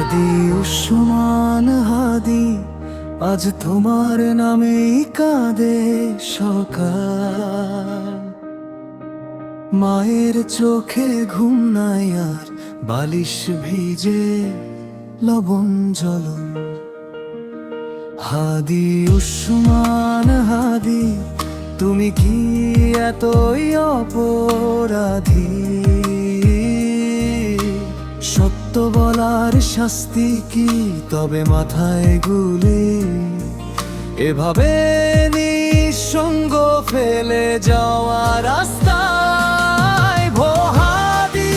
হাদি উসমান হাদি, আজ তোমার নামেই কাঁদে সকাল। মায়ের চোখে ঘুম নাই আর, বালিশ ভিজে লবণ জল। হাদি উসমান হাদি, তুমি কি এতই অপরাধী? সত্য বলার শাস্তি কি তবে মাথায় গুলি? এভাবে নিঃসঙ্গ ফেলে যাওয়া রাস্তায় ভো হাদি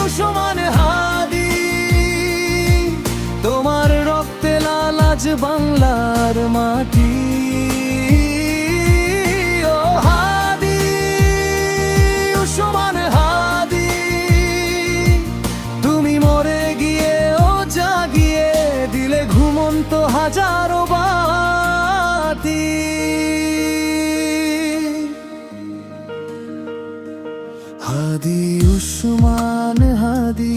উসমান হাদি, তোমার রক্তে লাল আজ বাংলার মাটি। ও হাদি উসমান হাদি, তুমি মরে গিয়েও জাগিয়ে দিলে ঘুমন্ত হাজারো বাতি। হাদি উসমান হাদি,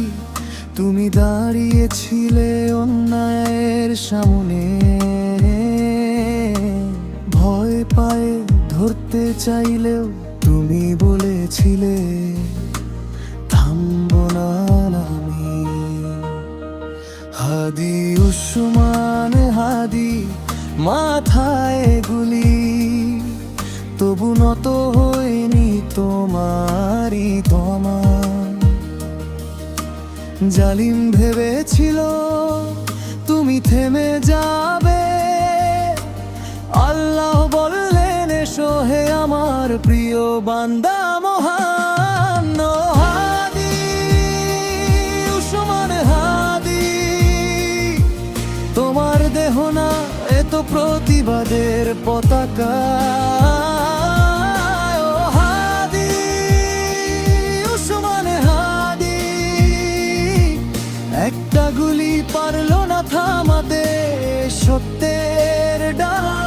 তুমি দাঁড়িয়েছিলে অন্যায়ের সামনে, ভয় পায়ে ধরতে চাইলেও তুমি বলেছিলে থামবো না আমি। হাদি উসমান হাদি, মাথায় গুলি তবু নত হয়নি তোমারই তমা। জালিম ভেবেছিল তুমি থেমে যাবে, আল্লাহ বললেন এসো হে আমার প্রিয় বান্দা মহান। ও হাদি উসমান হাদি, তোমার দেহ না এত প্রতিবাদের পতাকা। ও হাদি উসমান হাদি, একটা গুলি পারলো না থামাতে সত্যের ডাক।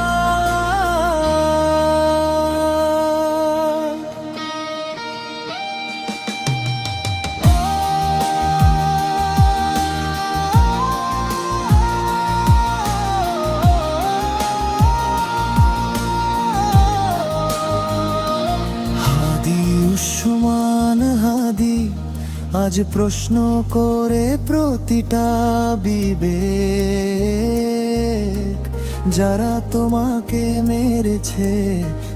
উসমান হাদি, আজ প্রশ্ন করে প্রতিটা বিবেক, যারা তোমাকে মেরেছে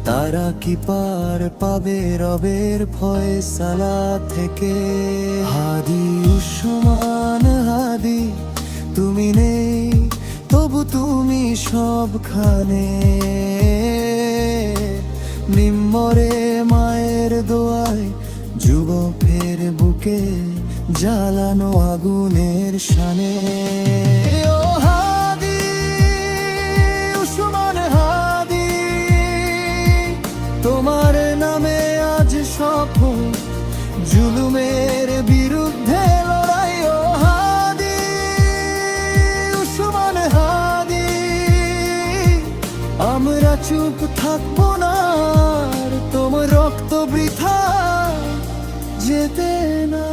তারা কি পার পাবে রবের ফয়সালা থেকে? হাদি উসমান হাদি, তুমি নেই তবু তুমি সবখানে, নিম্মরে মায়ের দোয়ায় যুবকের বুকে জ্বালানো আগুনের শানে। ও হাদি উসমান হাদি, তোমার নামে আজ সফল জুলুমের বিরুদ্ধে লড়াই। ও হাদি উসমান হাদি, আমরা চুপ থাকবো না, তোমার রক্ত বৃথা যেতে না।